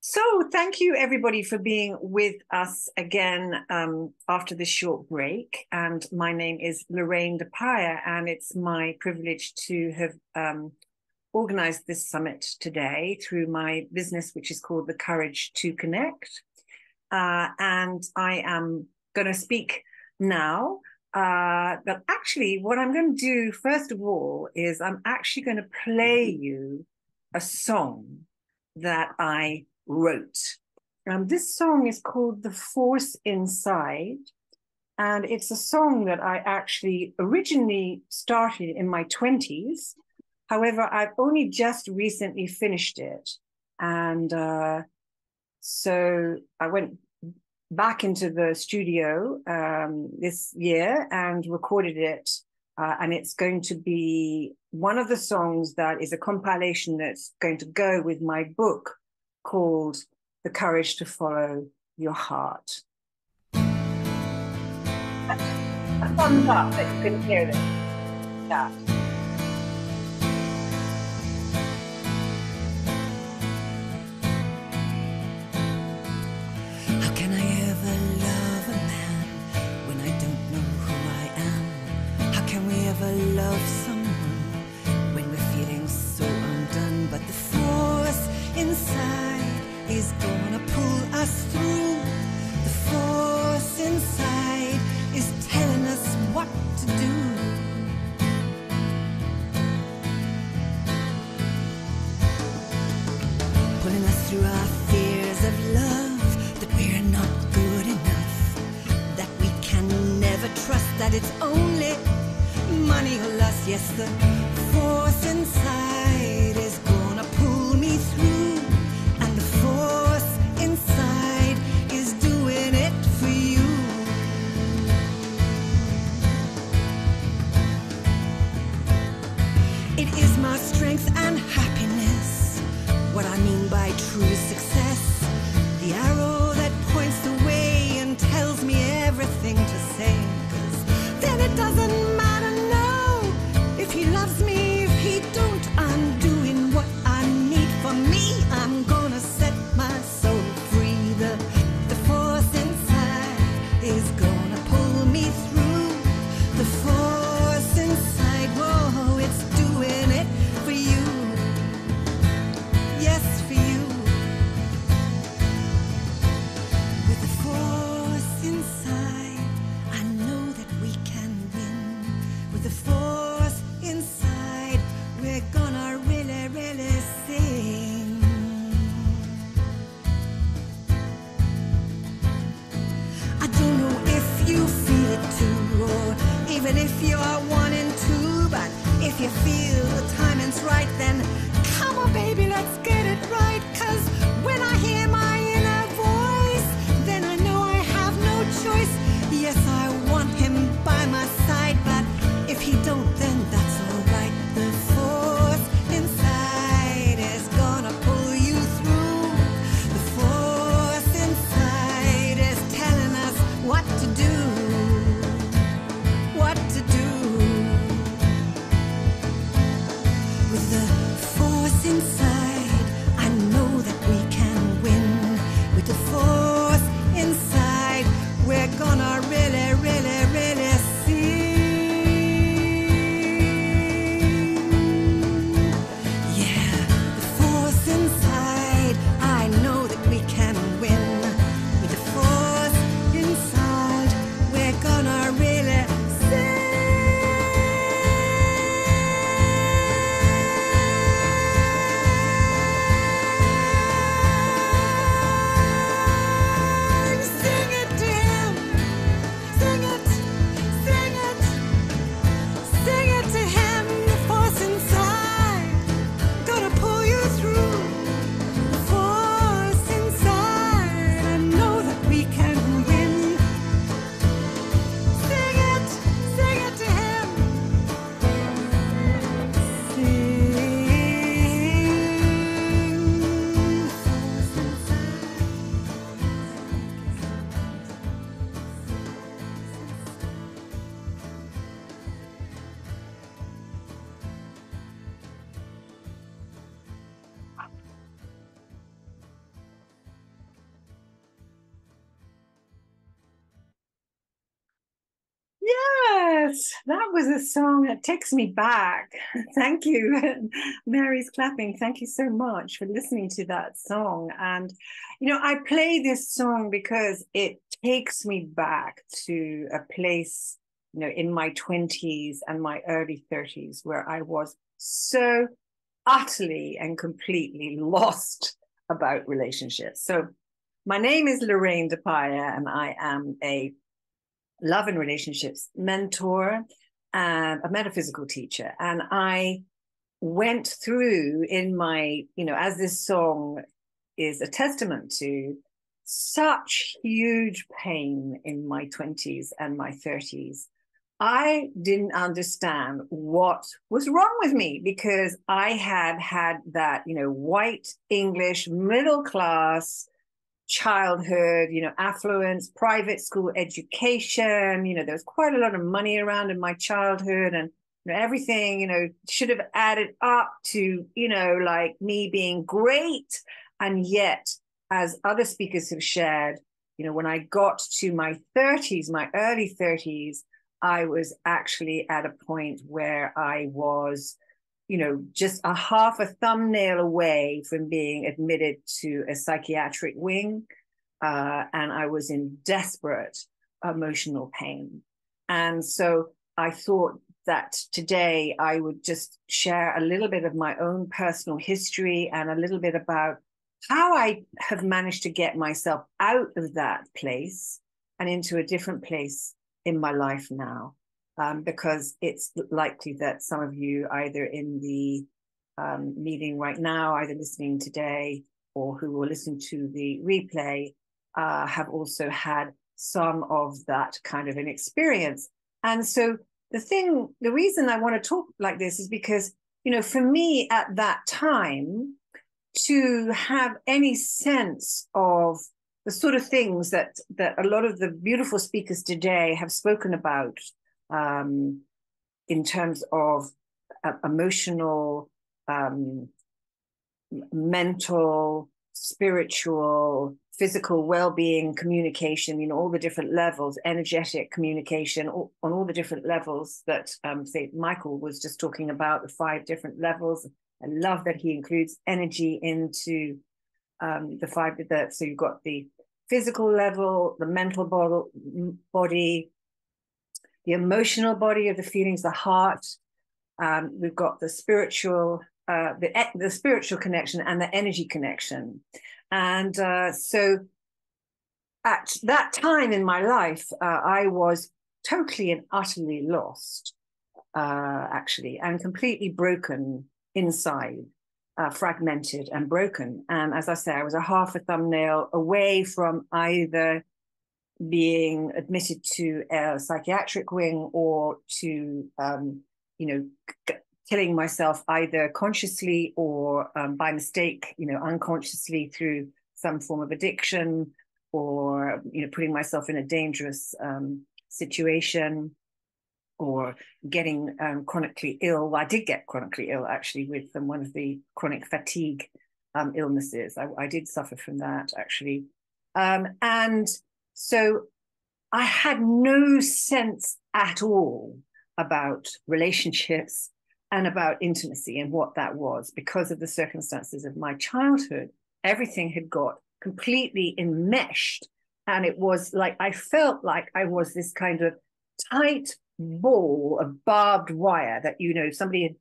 So, thank you everybody for being with us again after this short break. And my name is Lorrayn de Peyer, and it's my privilege to have organized this summit today through my business, which is called The Courage to Connect. And I am going to speak now. But actually, what I'm going to do, first of all, is I'm actually going to play you a song that I wrote. This song is called The Force Inside, and it's a song that I actually originally started in my 20s. However, I've only just recently finished it. And so I went back into the studio this year and recorded it. And it's going to be one of the songs that is a compilation that's going to go with my book called The Courage to Follow Your Heart. A thumbs up that you can hear this. Yeah. How can I ever love a man when I don't know who I am? How can we ever love someone when we're feeling so undone? But the force inside is gonna pull us through. The force inside is telling us what to do. Pulling us through our fears of love, that we're not good enough, that we can never trust, that it's only money or lust. Yes, the force inside is gonna pull me through, and the force inside is doing it for you. It is my strength and happiness, what I mean by true success, the arrow that points the way and tells me everything to say, 'cause then it doesn't matter, no, if he loves me, if he don't, I that was a song that takes me back. Thank you. Mary's clapping. Thank you so much for listening to that song. And, you know, I play this song because it takes me back to a place, you know, in my 20s and my early 30s where I was so utterly and completely lost about relationships. So my name is Lorrayn de Peyer, and I am a love and relationships mentor and a metaphysical teacher. And I went through in my, you know, as this song is a testament to, such huge pain in my 20s and my 30s. I didn't understand what was wrong with me because I had that, you know, white English middle class childhood, you know, affluence, private school education. You know, there was quite a lot of money around in my childhood, and you know, everything, you know, should have added up to, you know, like me being great. And yet, as other speakers have shared, you know, when I got to my 30s, my early 30s, I was actually at a point where I was, you know, just a half a thumbnail away from being admitted to a psychiatric wing. And I was in desperate emotional pain. And so I thought that today I would just share a little bit of my own personal history and a little bit about how I have managed to get myself out of that place and into a different place in my life now. Because it's likely that some of you either in the meeting right now, either listening today or who will listen to the replay, have also had some of that kind of an experience. And so the reason I want to talk like this is because, you know, for me at that time, to have any sense of the sort of things that a lot of the beautiful speakers today have spoken about, in terms of emotional, mental, spiritual, physical well-being, communication, you know, all the different levels, energetic communication, on all the different levels that, say, Michael was just talking about, the 5 different levels. I love that he includes energy into the 5. So you've got the physical level, the mental body, the emotional body of the feelings, the heart. We've got the spiritual, the spiritual connection and the energy connection. And so at that time in my life, I was totally and utterly lost, actually, and completely broken inside, fragmented and broken. And as I say, I was a half a thumbnail away from either being admitted to a psychiatric wing or to, you know, killing myself either consciously or by mistake, you know, unconsciously through some form of addiction, or, you know, putting myself in a dangerous situation, or getting chronically ill. Well, I did get chronically ill actually with one of the chronic fatigue illnesses. I did suffer from that actually. And so I had no sense at all about relationships and about intimacy and what that was because of the circumstances of my childhood. Everything had got completely enmeshed. And it was like, I felt like I was this kind of tight ball of barbed wire that, you know, somebody had,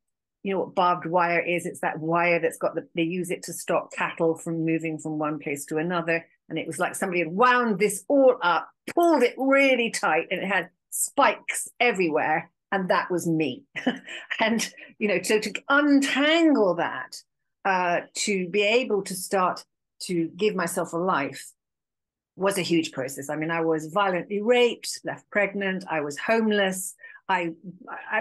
you know what barbed wire is? It's that wire that's got they use it to stop cattle from moving from one place to another. And it was like somebody had wound this all up, pulled it really tight, and it had spikes everywhere. And that was me. And, you know, to untangle that, to be able to start to give myself a life was a huge process. I mean, I was violently raped, left pregnant, I was homeless. I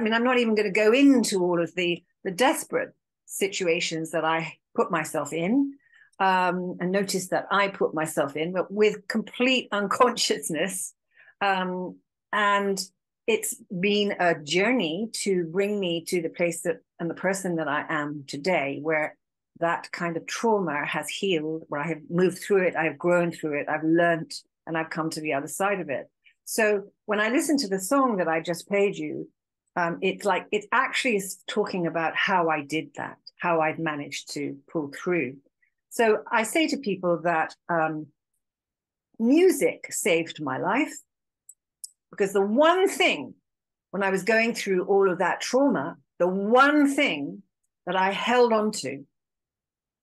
mean, I'm not even going to go into all of the desperate situations that I put myself in, and notice that I put myself in, but with complete unconsciousness. And it's been a journey to bring me to the place that, and the person that I am today, where that kind of trauma has healed, where I have moved through it, I've grown through it, I've learned, and I've come to the other side of it. So when I listen to the song that I just played you, it's like it actually is talking about how I did that, how I've managed to pull through. So I say to people that music saved my life, because the one thing, when I was going through all of that trauma, the one thing that I held on to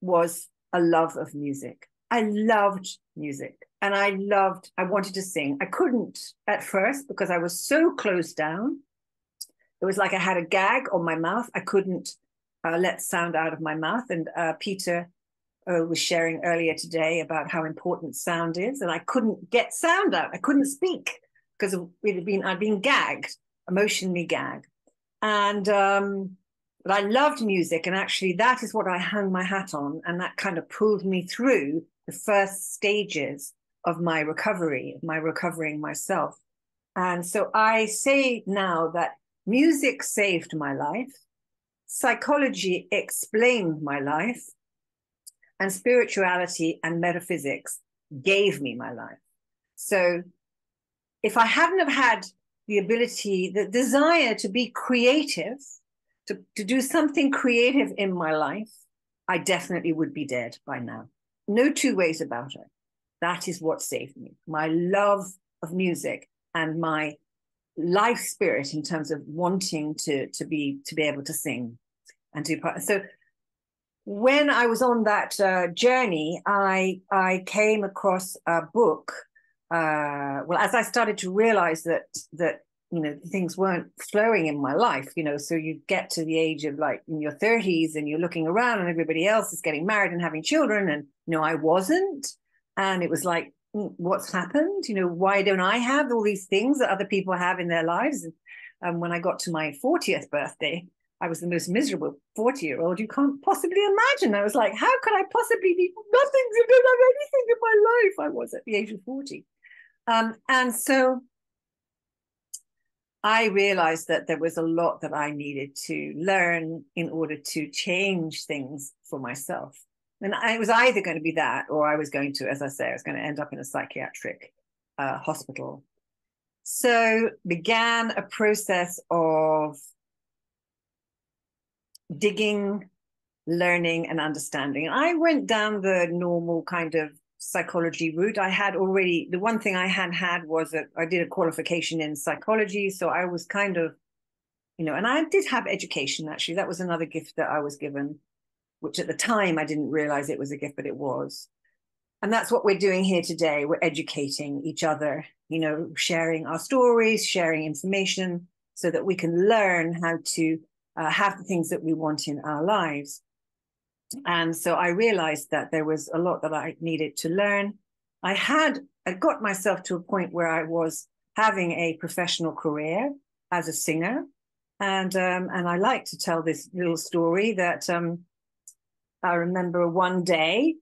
was a love of music. I loved music, and I wanted to sing. I couldn't at first because I was so closed down. It was like I had a gag on my mouth. I couldn't let sound out of my mouth. And Peter was sharing earlier today about how important sound is, and I couldn't get sound out. I couldn't speak because I'd been gagged, emotionally gagged. And but I loved music, and actually that is what I hung my hat on, and that kind of pulled me through the first stages of my recovery, of my recovering myself. And so I say now that music saved my life, psychology explained my life, and spirituality and metaphysics gave me my life. So if I hadn't have had the ability, the desire to be creative, to do something creative in my life, I definitely would be dead by now. No two ways about it. That is what saved me. My love of music and my life spirit in terms of wanting to be able to sing and do part. So when I was on that journey, I came across a book. Well, as I started to realize that things weren't flowing in my life, so you get to the age of like in your 30s and you're looking around and everybody else is getting married and having children, and I wasn't. And it was like, what's happened? Why don't I have all these things that other people have in their lives? And when I got to my 40th birthday, I was the most miserable 40-year-old you can't possibly imagine. I was like, how could I possibly be nothing? I don't have anything in my life. I was at the age of 40. And so I realized that there was a lot that I needed to learn in order to change things for myself. And it was either going to be that, or I was going to, as I say, I was going to end up in a psychiatric hospital. So began a process of digging, learning, and understanding. And I went down the normal kind of psychology route. I had already, the one thing I had was that I did a qualification in psychology. So I was kind of, and I did have education, actually. That was another gift that I was given, which at the time I didn't realize it was a gift, but it was. And that's what we're doing here today. We're educating each other, sharing our stories, sharing information so that we can learn how to have the things that we want in our lives. And so I realized that there was a lot that I needed to learn. I got myself to a point where I was having a professional career as a singer. And I like to tell this little story that I remember one day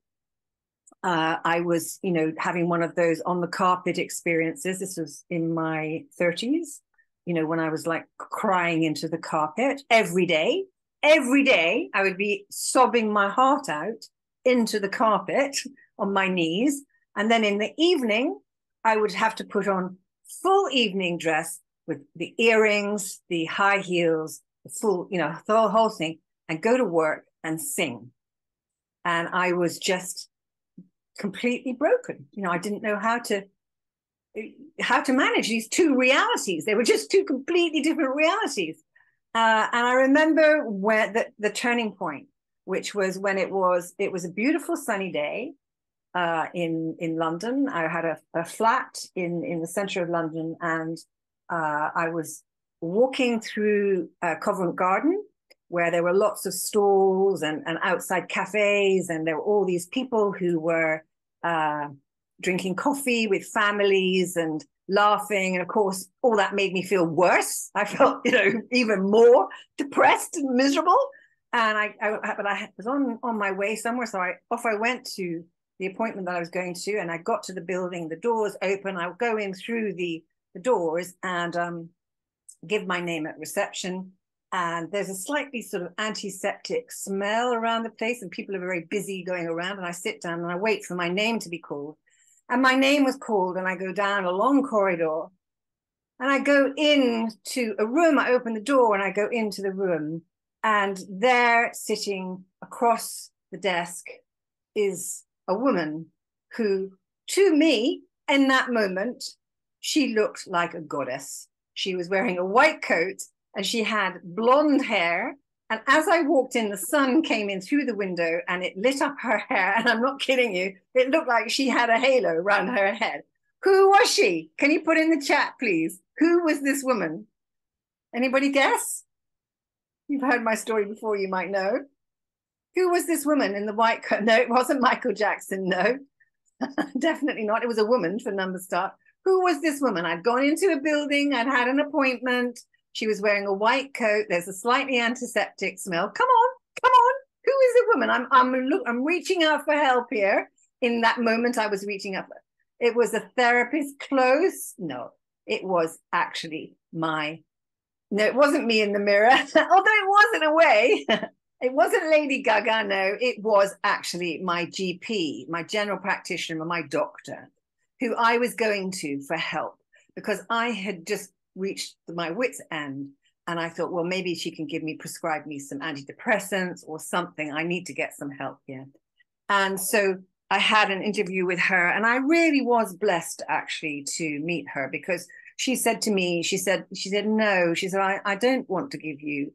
I was, having one of those on the carpet experiences. This was in my 30s, when I was like crying into the carpet every day. Every day I would be sobbing my heart out into the carpet on my knees. And then in the evening, I would have to put on full evening dress with the earrings, the high heels, the full, the whole thing, and go to work and sing. And I was just completely broken. I didn't know how to manage these two realities. They were just two completely different realities. And I remember where the turning point, which was when it was a beautiful sunny day in London. I had a flat in the center of London, and I was walking through Covent Garden, where there were lots of stalls and outside cafes, and there were all these people who were drinking coffee with families and laughing. And of course, all that made me feel worse. I felt, even more depressed and miserable. And but I was on my way somewhere. So I went to the appointment that I was going to, and I got to the building, the doors open. I would go in through the doors and give my name at reception. And there's a slightly sort of antiseptic smell around the place, and people are very busy going around. And I sit down and I wait for my name to be called. And my name was called, and I go down a long corridor, And I go into a room, I open the door and I go into the room, and there sitting across the desk is a woman who, to me, in that moment, she looked like a goddess. She was wearing a white coat and she had blonde hair. And as I walked in, the sun came in through the window and it lit up her hair. And I'm not kidding you, it looked like she had a halo around her head. Who was she? Can you put in the chat, please? Who was this woman? Anybody guess? You've heard my story before, you might know. Who was this woman in the white coat? No, it wasn't Michael Jackson, no. Definitely not. It was a woman for number start. Who was this woman? I'd gone into a building, I'd had an appointment. She was wearing a white coat. There's a slightly antiseptic smell. Come on, come on. Who is the woman? I'm reaching out for help here. In that moment, I was reaching up. It was a therapist. Close? No, it was actually no, it wasn't me in the mirror, although it was in a way. It wasn't Lady Gaga, no, it was actually my GP, my general practitioner, my doctor, who I was going to for help because I had just reached my wit's end. And I thought, well, maybe she can prescribe me some antidepressants or something. I need to get some help here. And so I had an interview with her, and I really was blessed actually to meet her because she said to me, she said, no, she said, I don't want to give you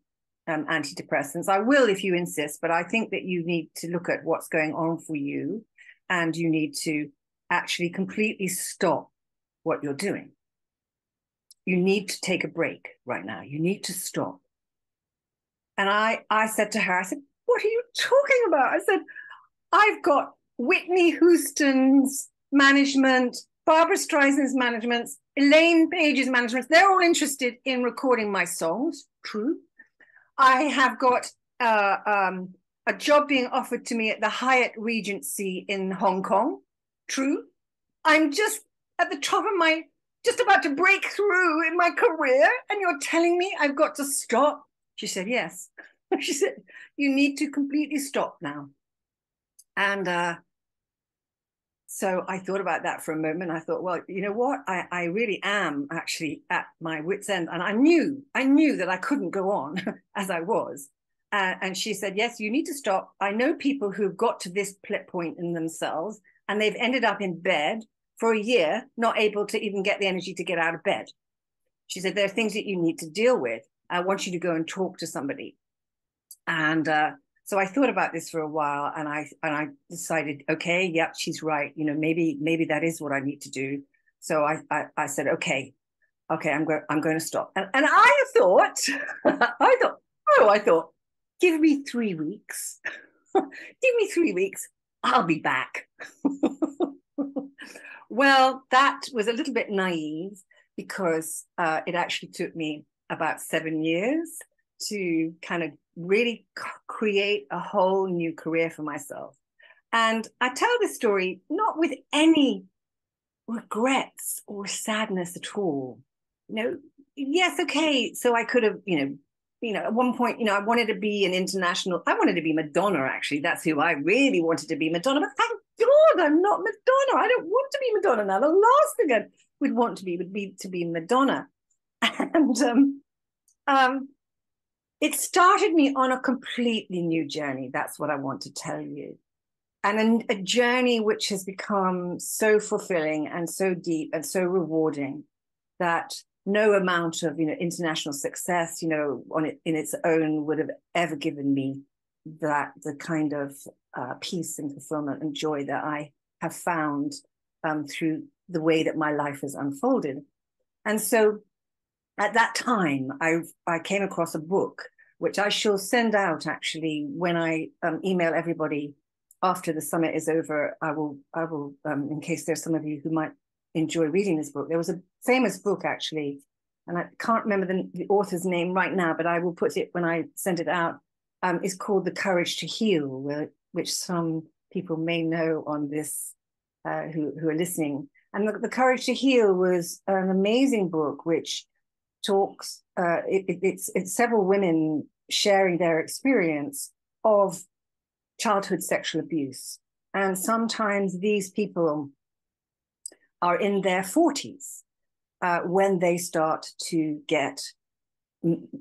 antidepressants. I will if you insist, but I think that you need to look at what's going on for you and you need to actually completely stop what you're doing. You need to take a break right now. You need to stop. And I said to her, I said, what are you talking about? I said, I've got Whitney Houston's management, Barbara Streisand's management, Elaine Page's management. They're all interested in recording my songs. True. I have got a job being offered to me at the Hyatt Regency in Hong Kong. True. I'm just at the top of just about to break through in my career, and you're telling me I've got to stop? She said, yes. She said, you need to completely stop now. And so I thought about that for a moment. I thought, well, you know what? I really am actually at my wit's end. And I knew that I couldn't go on as I was. And she said, yes, you need to stop. I know people who've got to this point in themselves and they've ended up in bed for a year, not able to even get the energy to get out of bed. She said, there are things that you need to deal with. I want you to go and talk to somebody. And so I thought about this for a while, and I decided, okay, yep, she's right. You know, maybe that is what I need to do. So I said, okay, I'm going to stop. And I thought, I thought, give me 3 weeks. Give me 3 weeks. I'll be back. Well, that was a little bit naive because it actually took me about 7 years to kind of really create a whole new career for myself. And I tell this story not with any regrets or sadness at all. You know, yes, okay, so I could have, at one point, I wanted to be I wanted to be Madonna, actually. That's who I really wanted to be, Madonna. But thank God I'm not Madonna. I don't want to be Madonna now. The last thing I would want to be would be to be Madonna. And it started me on a completely new journey. That's what I want to tell you. And a journey which has become so fulfilling and so deep and so rewarding that no amount of international success on it in its own would have ever given me the kind of peace and fulfillment and joy that I have found through the way that my life has unfolded. And so at that time I came across a book which I shall send out actually when I email everybody after the summit is over. I will in case there's some of you who might enjoy reading this book. There was a famous book actually, and I can't remember the author's name right now, but I will put it when I send it out. It's called The Courage to Heal, which some people may know on this who are listening. And the Courage to Heal was an amazing book which talks, it's several women sharing their experience of childhood sexual abuse. And sometimes these people are in their 40s. when they start to get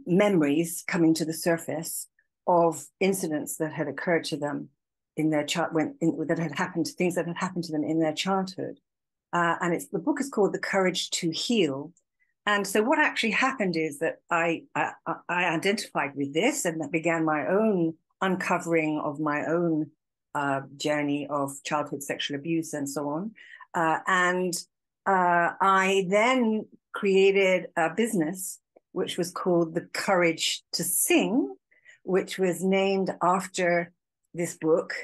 memories coming to the surface of incidents that had occurred to them in their that had happened, things that had happened to them in their childhood. And the book is called The Courage to Heal. And so what actually happened is that I identified with this, and that began my own uncovering of my own journey of childhood sexual abuse and so on. I then created a business which was called The Courage to Sing, which was named after this book,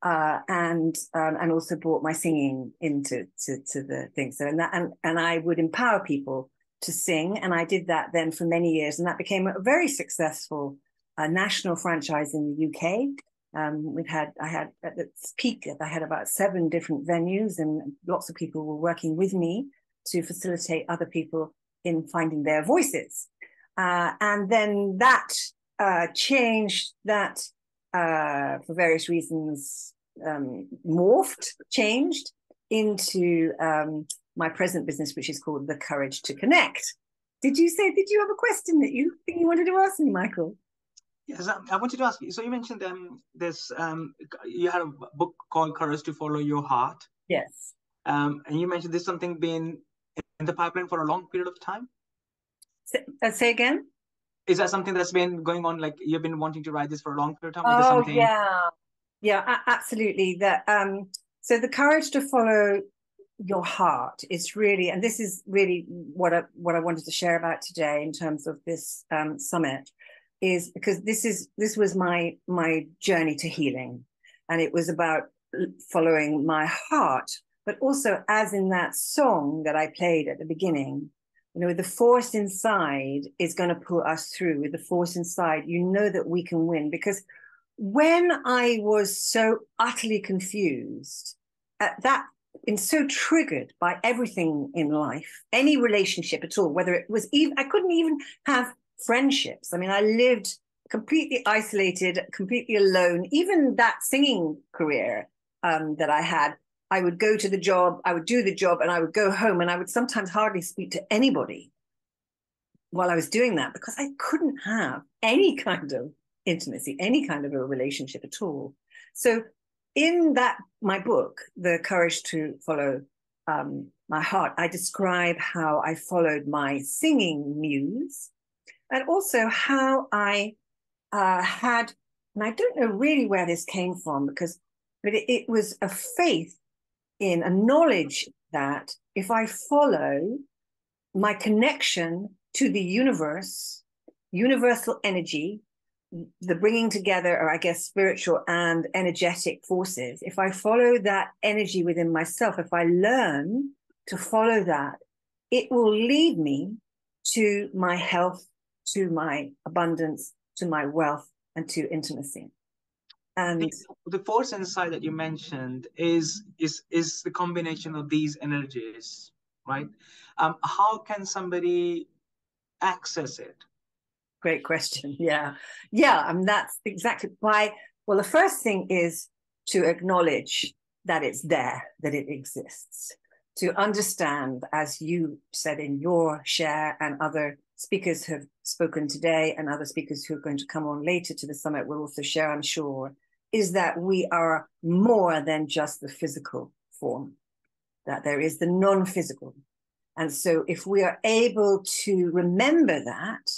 and also brought my singing into the thing. So and I would empower people to sing, and I did that then for many years, and that became a very successful national franchise in the UK. I had at its peak, I had about 7 different venues, and lots of people were working with me to facilitate other people in finding their voices. And then that changed, that for various reasons changed into my present business, which is called The Courage to Connect. Did you have a question that you think you wanted to ask me, Michael? Yes, I wanted to ask you. So you mentioned you had a book called Courage to Follow Your Heart. Yes. And you mentioned there's something been in the pipeline for a long period of time. Say again? Is that something that's been going on, like you've been wanting to write this for a long period of time? Oh, something... yeah, absolutely. So The Courage to Follow Your Heart is really, and this is really what I wanted to share about today in terms of this summit, is because this was my journey to healing, and it was about following my heart, but also, as in that song that I played at the beginning, the force inside is going to pull us through. With the force inside, that we can win. Because when I was so utterly confused and so triggered by everything in life, any relationship at all, whether it was even, I couldn't even have friendships. I mean, I lived completely isolated, completely alone. Even that singing career that I had, I would go to the job, I would do the job, and I would go home, and I would sometimes hardly speak to anybody while I was doing that, because I couldn't have any kind of intimacy, any kind of a relationship at all. So in my book, The Courage to Follow My Heart, I describe how I followed my singing muse, and also how I had, and I don't know really where this came from, but it was a faith in a knowledge that if I follow my connection to the universe, universal energy, the bringing together, or I guess spiritual and energetic forces, if I follow that energy within myself, if I learn to follow that, it will lead me to my health, to my abundance, to my wealth, and to intimacy. And the force inside that you mentioned is the combination of these energies, right? How can somebody access it? Great question. Yeah. And that's exactly why. Well, the first thing is to acknowledge that it's there, that it exists, to understand, as you said in your share, and other speakers have spoken today, and other speakers who are going to come on later to the summit will also share, I'm sure, is that we are more than just the physical form, that there is the non-physical. And so if we are able to remember that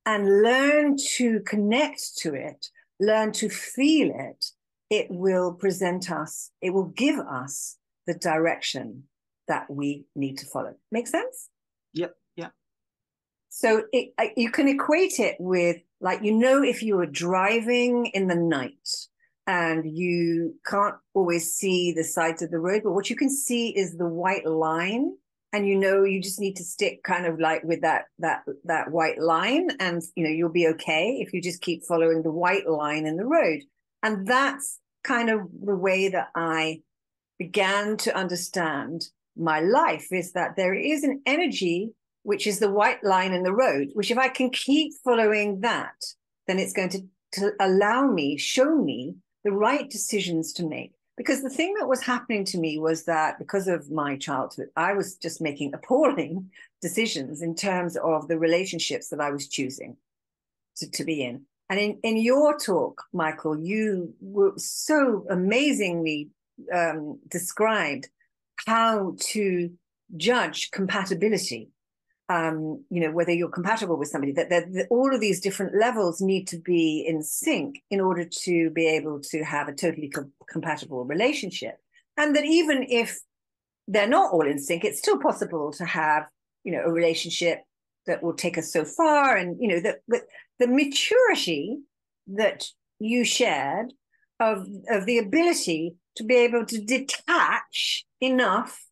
and learn to connect to it, learn to feel it, it will present us, it will give us the direction that we need to follow. Make sense? Yep. So you can equate it with, like, if you were driving in the night and you can't always see the sides of the road, but what you can see is the white line, and you just need to stick kind of like with that white line, and you'll be okay if you just keep following the white line in the road. And that's kind of the way that I began to understand my life, is that there is an energy which is the white line in the road, which if I can keep following that, then it's going to allow me, show me the right decisions to make, Because the thing that was happening to me was that because of my childhood, I was just making appalling decisions in terms of the relationships that I was choosing to be in. And in your talk, Michael, you were so amazingly described how to judge compatibility. Whether you're compatible with somebody, that all of these different levels need to be in sync in order to be able to have a totally compatible relationship. And that even if they're not all in sync, it's still possible to have, a relationship that will take us so far. And, the maturity that you shared of the ability to be able to detach enough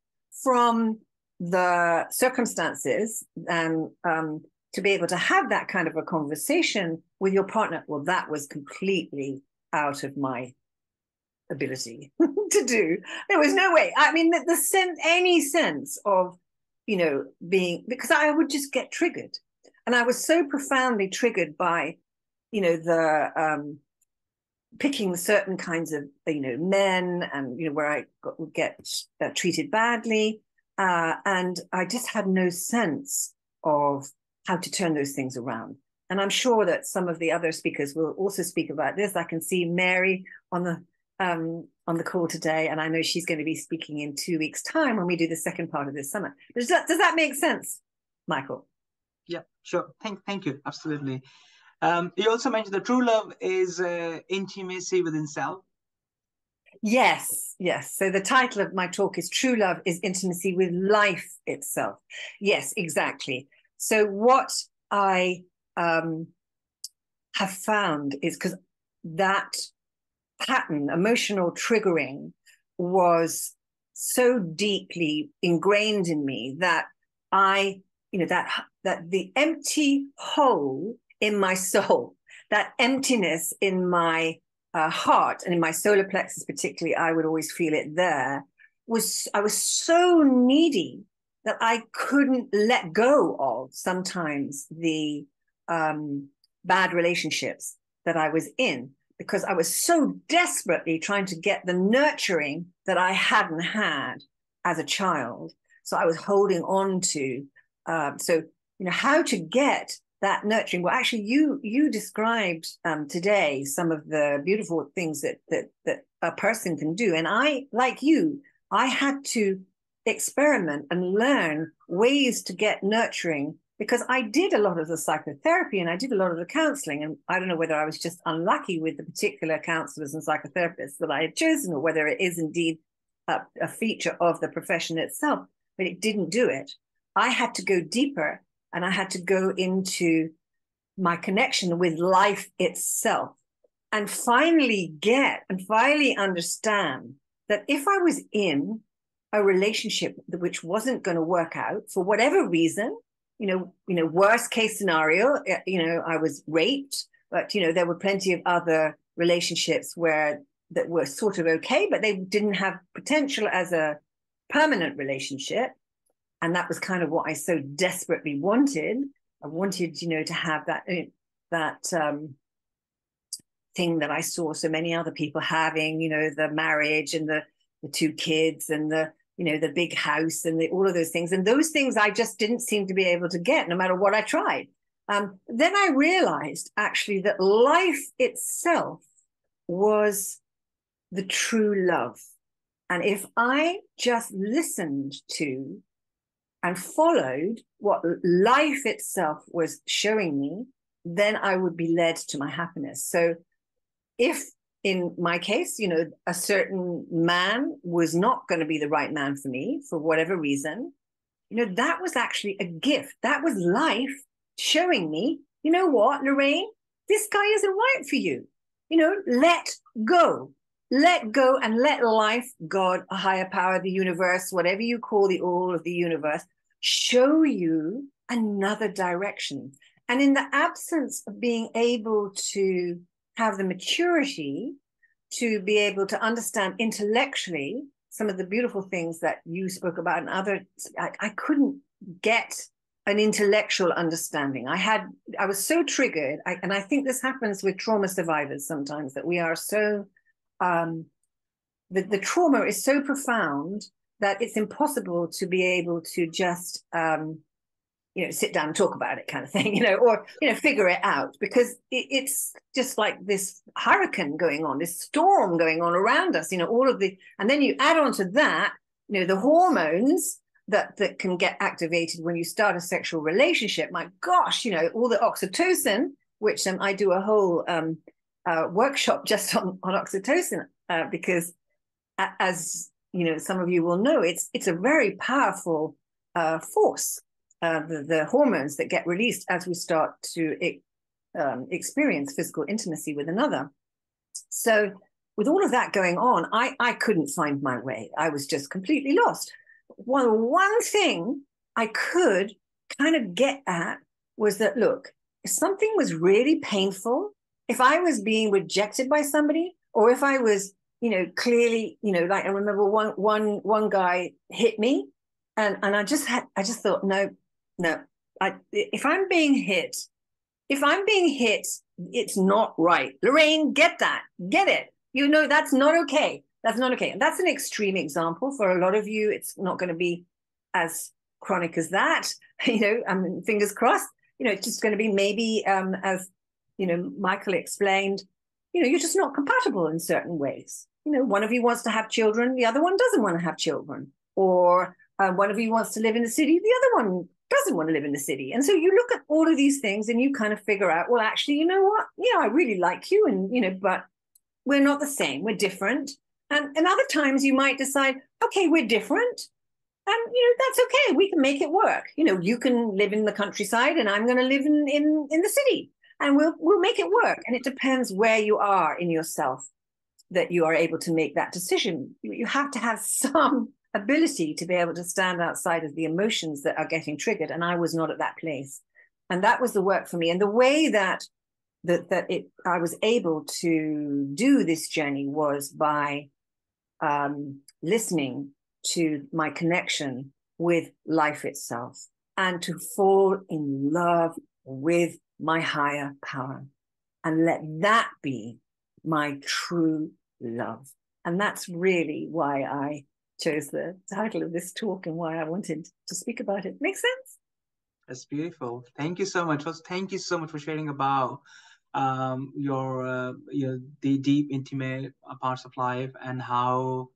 from the circumstances and to be able to have that kind of a conversation with your partner, well, that was completely out of my ability to do. There was no way. I mean, any sense of, being, because I would just get triggered. And I was so profoundly triggered by, the picking certain kinds of, men and, where I would get treated badly. And I just had no sense of how to turn those things around. And I'm sure that some of the other speakers will also speak about this. I can see Mary on the call today, and I know she's going to be speaking in 2 weeks' time when we do the second part of this summit. Does that make sense, Michael? Yeah, sure. Thank you. Absolutely. You also mentioned that true love is intimacy within self. Yes. So the title of my talk is True Love is Intimacy with Life Itself. Yes, exactly. So what I have found is, because that pattern, emotional triggering, was so deeply ingrained in me that that the empty hole in my soul, that emptiness in my heart and in my solar plexus particularly, I would always feel it there, I was so needy that I couldn't let go of sometimes the bad relationships that I was in, because I was so desperately trying to get the nurturing that I hadn't had as a child. So I was holding on to, how to get that nurturing. Well, actually, you described today some of the beautiful things that a person can do. And I, like you, I had to experiment and learn ways to get nurturing, because I did a lot of the psychotherapy and I did a lot of the counseling. And I don't know whether I was just unlucky with the particular counselors and psychotherapists that I had chosen, or whether it is indeed a feature of the profession itself, but it didn't do it. I had to go deeper, and I had to go into my connection with life itself, and finally understand that if I was in a relationship which wasn't going to work out for whatever reason, worst case scenario, I was raped, but, there were plenty of other relationships that were sort of okay, but they didn't have potential as a permanent relationship. And that was kind of what I so desperately wanted. I wanted, to have that thing that I saw so many other people having, the marriage and the 2 kids and the big house and all of those things. And those things I just didn't seem to be able to get, no matter what I tried. Then I realized actually that life itself was the true love. And if I just listened to and followed what life itself was showing me, then I would be led to my happiness. So if in my case, a certain man was not going to be the right man for me for whatever reason, that was actually a gift. That was life showing me, you know what, Lorraine, this guy isn't right for you. Let go and let life, God, a higher power, the universe, whatever you call the all of the universe, show you another direction. And in the absence of being able to have the maturity to be able to understand intellectually some of the beautiful things that you spoke about, and I couldn't get an intellectual understanding. I was so triggered, and I think this happens with trauma survivors sometimes, that we are so the trauma is so profound that it's impossible to be able to just sit down and talk about it, kind of thing, or figure it out, because it's just like this hurricane going on, this storm going on around us, all of the, and then you add on to that, the hormones that can get activated when you start a sexual relationship. My gosh, all the oxytocin, which I do a whole workshop just on oxytocin, because as some of you will know, it's a very powerful force, the hormones that get released as we start to experience physical intimacy with another. So with all of that going on, I couldn't find my way. I was just completely lost. One thing I could kind of get at was that, look, if something was really painful, if I was being rejected by somebody, or if I was, clearly, like I remember one guy hit me, and I just thought, no, if I'm being hit, it's not right. Lorrayn, get it. That's not okay. That's not okay. And that's an extreme example. For a lot of you, it's not going to be as chronic as that. Fingers crossed. It's just going to be maybe, as Michael explained, you're just not compatible in certain ways. One of you wants to have children, the other one doesn't want to have children, or one of you wants to live in the city, the other one doesn't want to live in the city. And so you look at all of these things and you kind of figure out, well, actually, you know what? I really like you, and but we're not the same. We're different. And other times you might decide, okay, we're different. And, that's okay. We can make it work. You can live in the countryside and I'm going to live in the city, and we'll make it work. And it depends where you are in yourself that you are able to make that decision. You have to have some ability to be able to stand outside of the emotions that are getting triggered. And I was not at that place. And that was the work for me. And the way that I was able to do this journey was by listening to my connection with life itself, and to fall in love with my higher power, and let that be my true love. And that's really why I chose the title of this talk and why I wanted to speak about it. Make sense? That's beautiful. Thank you so much. Thank you so much for sharing about your the deep, intimate parts of life, and how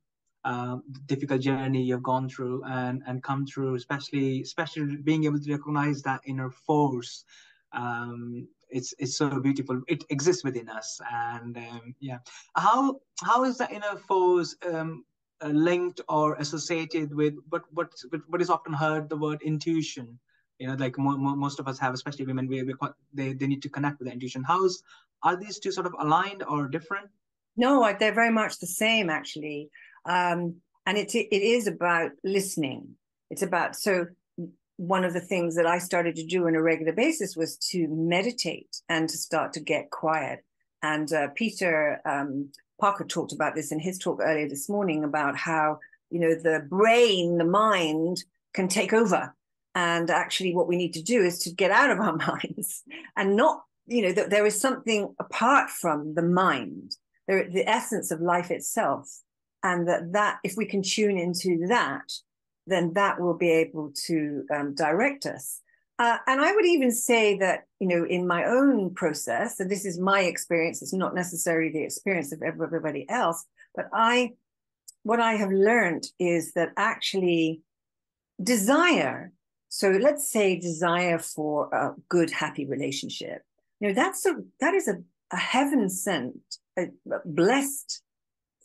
difficult journey you've gone through and come through, especially being able to recognize that inner force. It's so beautiful. It exists within us, and how is that inner force linked or associated with what is often heard, the word intuition? Like most of us have, especially women, they need to connect with the intuition. Are these two sort of aligned or different? No, they're very much the same, actually. And it is about listening. It's about, so one of the things that I started to do on a regular basis was to meditate and to start to get quiet. And Peter Parker talked about this in his talk earlier this morning, about how, the brain, the mind can take over. And actually what we need to do is to get out of our minds, and not, that there is something apart from the mind, the essence of life itself. And that if we can tune into that, then that will be able to direct us. And I would even say that, in my own process, and this is my experience, it's not necessarily the experience of everybody else, but what I have learned is that actually desire, so let's say desire for a good, happy relationship, that is a heaven sent, a blessed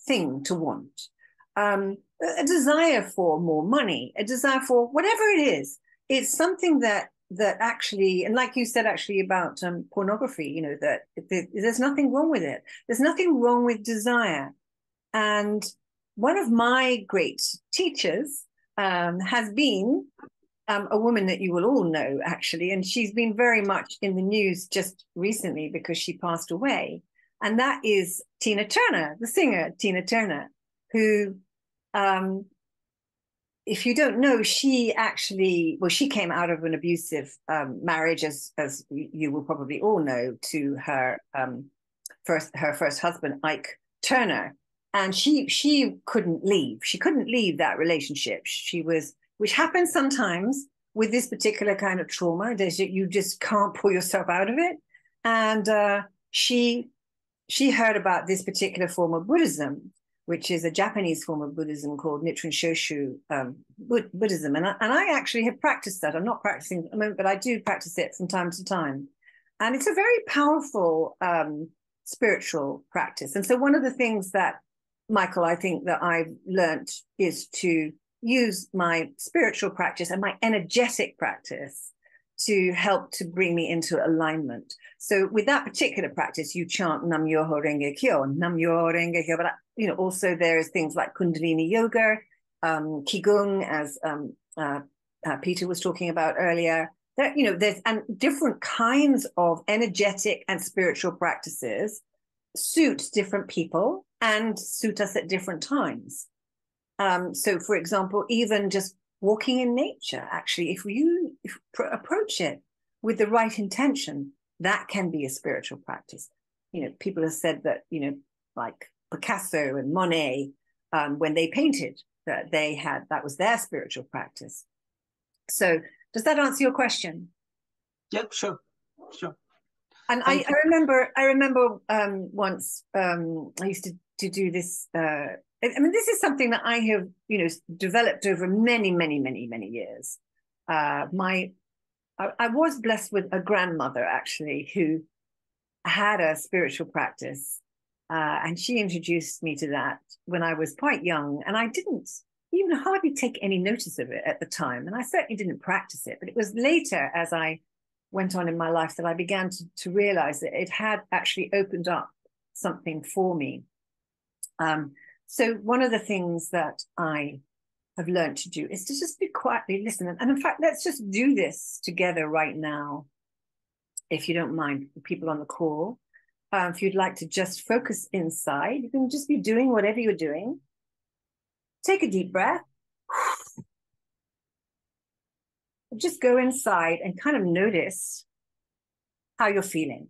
thing to want. A desire for more money, a desire for whatever it is. It's something that actually, and like you said actually about pornography, that there's nothing wrong with it. There's nothing wrong with desire. And one of my great teachers has been a woman that you will all know, actually, and she's been very much in the news just recently because she passed away. And that is Tina Turner, the singer Tina Turner, who, if you don't know, she came out of an abusive marriage, as you will probably all know, to her first husband, Ike Turner. and she couldn't leave. She couldn't leave that relationship. She was, which happens sometimes with this particular kind of trauma, that you just can't pull yourself out of it. And she heard about this particular form of Buddhism, which is a Japanese form of Buddhism called Nichiren Shoshu Buddhism. And I actually have practiced that. I'm not practicing at the moment, but I do practice it from time to time. And it's a very powerful spiritual practice. And so one of the things that, Michael, I think that I've learned is to use my spiritual practice and my energetic practice to help to bring me into alignment. So with that particular practice, you chant Nam Myoho Renge Kyo, Nam Myoho Renge Kyo. But also there's things like Kundalini Yoga, Qigong, as Peter was talking about earlier. There's and different kinds of energetic and spiritual practices suit different people and suit us at different times. So, for example, even just walking in nature, actually, if you approach it with the right intention, that can be a spiritual practice. People have said that, like Picasso and Monet, when they painted, that was their spiritual practice. So does that answer your question? Yeah, sure. And I remember once I used to do this. This is something that I have, developed over many, many, many, many years. I was blessed with a grandmother, actually, who had a spiritual practice. And she introduced me to that when I was quite young. And I didn't even hardly take any notice of it at the time. And I certainly didn't practice it. But it was later, as I went on in my life, that I began to realize that it had actually opened up something for me. So one of the things that I have learned to do is to just be quietly listen. And in fact, let's just do this together right now, if you don't mind, the people on the call. If you'd like to just focus inside, you can just be doing whatever you're doing. Take a deep breath. Just go inside and kind of notice how you're feeling.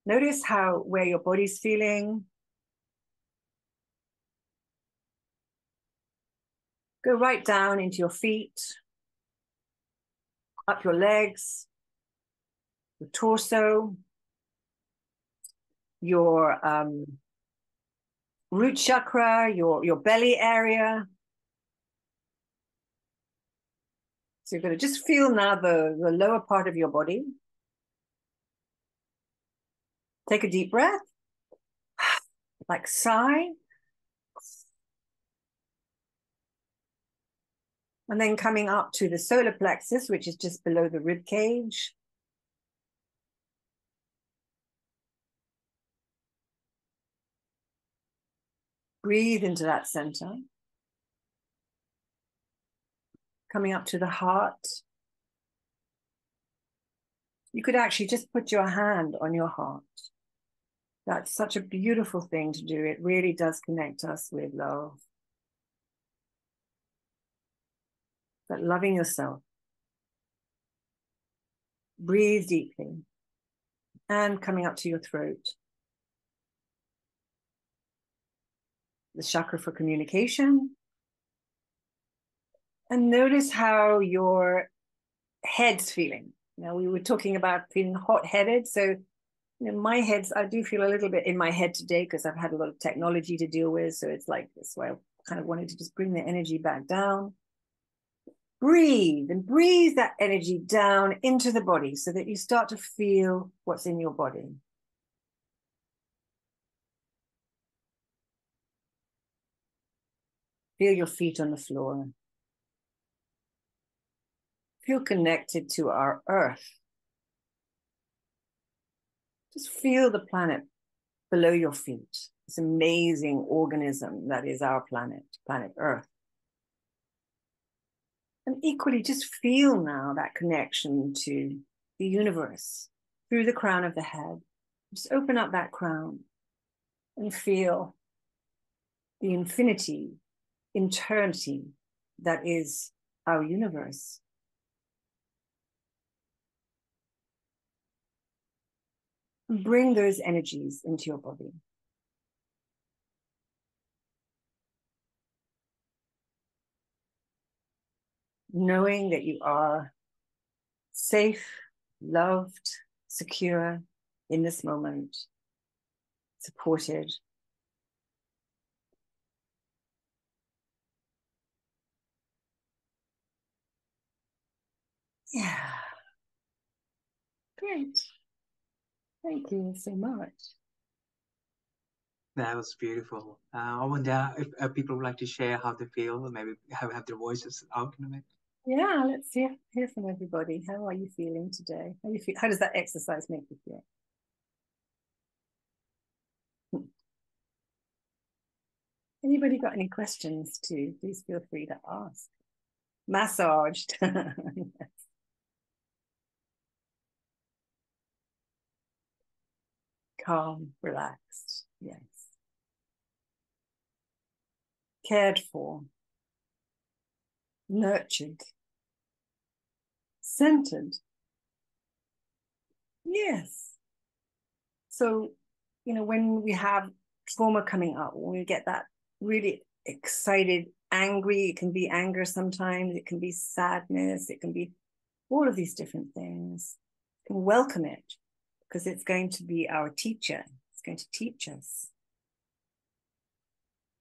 Notice where your body's feeling. Go right down into your feet, up your legs, your torso, your root chakra, your belly area. So you're going to just feel now the lower part of your body. Take a deep breath, like sigh. And then coming up to the solar plexus, which is just below the rib cage. Breathe into that center. Coming up to the heart. You could actually just put your hand on your heart. That's such a beautiful thing to do. It really does connect us with love. But loving yourself. Breathe deeply. And coming up to your throat. The chakra for communication. And notice how your head's feeling. Now, we were talking about feeling hot-headed. So, my head's, I do feel a little bit in my head today because I've had a lot of technology to deal with. So it's like this way. I kind of wanted to just bring the energy back down. Breathe and breathe that energy down into the body so that you start to feel what's in your body. Feel your feet on the floor. Feel connected to our earth. Just feel the planet below your feet. This amazing organism that is our planet, planet Earth. And equally, just feel now that connection to the universe through the crown of the head. Just open up that crown and feel the infinity, eternity that is our universe. bring those energies into your body. Knowing that you are safe, loved, secure in this moment, supported. Yeah. Great. Thank you so much. That was beautiful. I wonder if people would like to share how they feel, or maybe have their voices out in a minute. Yeah, let's hear from everybody. How are you feeling today? How does that exercise make you feel? Anybody got any questions too? Please feel free to ask. Massaged. Calm, relaxed. Yes. Cared for. Nurtured. Centered. Yes. So, when we have trauma coming up, when we get that really excited, angry, it can be anger sometimes, it can be sadness, it can be all of these different things. You can welcome it because it's going to be our teacher. It's going to teach us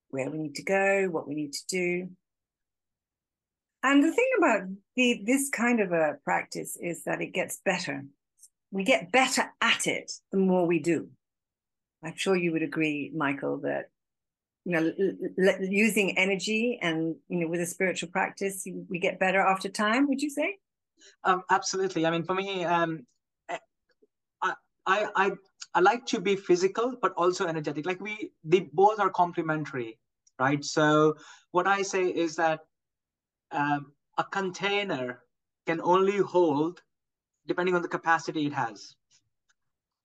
where we need to go, what we need to do. And the thing about this kind of a practice is that it gets better. We get better at it the more we do. I'm sure you would agree, Michael, that using energy and with a spiritual practice, we get better after time. Would you say? Absolutely. I mean, for me, I like to be physical, but also energetic. Like they both are complementary, right? So what I say is that a container can only hold depending on the capacity it has,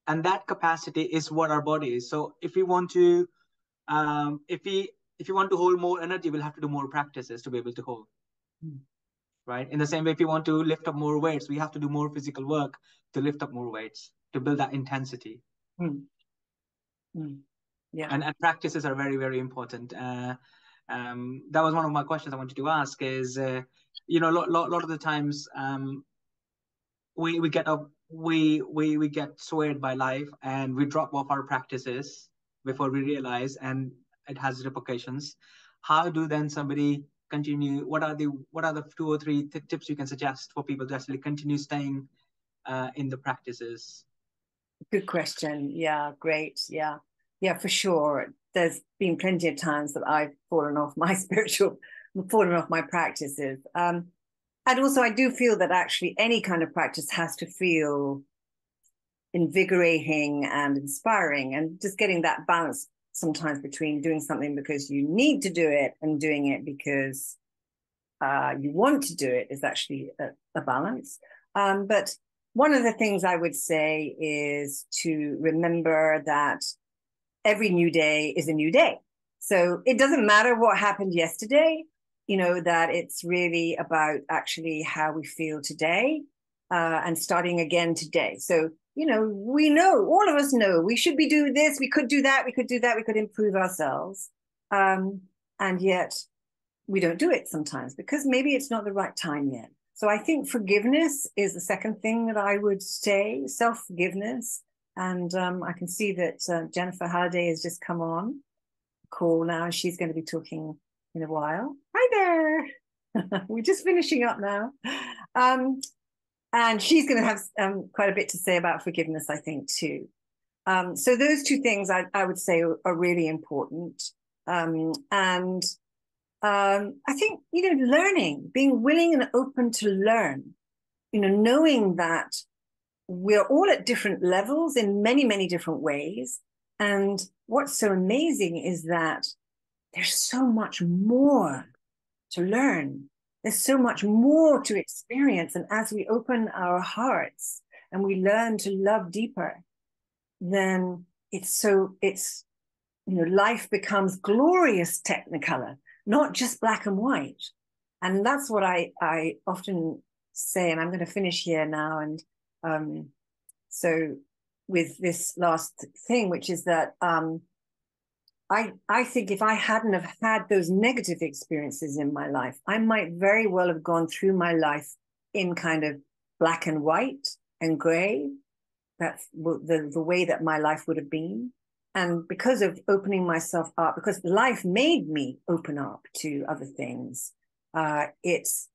and that capacity is what our body is. So if we want to, if we want to hold more energy, we'll have to do more practices to be able to hold. Right? In the same way, if you want to lift up more weights, we have to do more physical work to lift up more weights, to build that intensity. Yeah. And practices are very, very important. That was one of my questions I wanted to ask is, a lot of the times we get up, we get swayed by life and we drop off our practices before we realize, and it has repercussions. How do then somebody continue? What are the 2 or 3 tips you can suggest for people to actually continue staying in the practices? Good question. Yeah, great. Yeah, for sure. There's been plenty of times that I've fallen off my practices. And also I do feel that actually any kind of practice has to feel invigorating and inspiring, and just getting that balance sometimes between doing something because you need to do it and doing it because you want to do it is actually a balance. But one of the things I would say is to remember that every new day is a new day. So it doesn't matter what happened yesterday, that it's really about actually how we feel today and starting again today. So, we know, all of us know, we should be doing this, we could do that, we could improve ourselves. And yet we don't do it sometimes because maybe it's not the right time yet. So I think forgiveness is the second thing that I would say, self-forgiveness. And I can see that Jennifer Halliday has just come on call now. She's going to be talking in a while. Hi there. We're just finishing up now. And she's going to have quite a bit to say about forgiveness, I think, too. So those 2 things I would say are really important. And I think, learning, being willing and open to learn, knowing that we're all at different levels in many, many different ways. And what's so amazing is that there's so much more to learn. There's so much more to experience. And as we open our hearts and we learn to love deeper, then life becomes glorious technicolor, not just black and white. And that's what I often say, and I'm going to finish here now. And so with this last thing, which is that I think if I hadn't have had those negative experiences in my life, I might very well have gone through my life in kind of black and white and gray. That's the way that my life would have been. And because of opening myself up, because life made me open up to other things, it's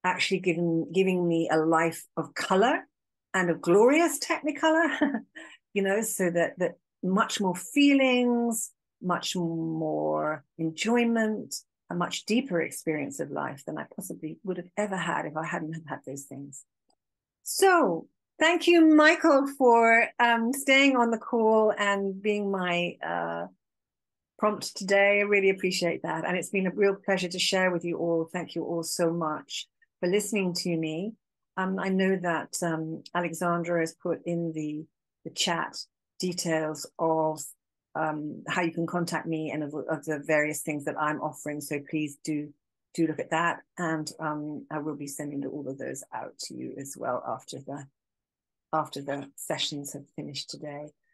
actually giving me a life of color and of glorious technicolor, so that much more feelings, much more enjoyment, a much deeper experience of life than I possibly would have ever had if I hadn't had those things. So thank you, Michael, for staying on the call and being my prompt today. I really appreciate that. And it's been a real pleasure to share with you all. Thank you all so much for listening to me. I know that Alexandra has put in the chat details of how you can contact me and of the various things that I'm offering. So please do look at that. And I will be sending all of those out to you as well after the sessions have finished today.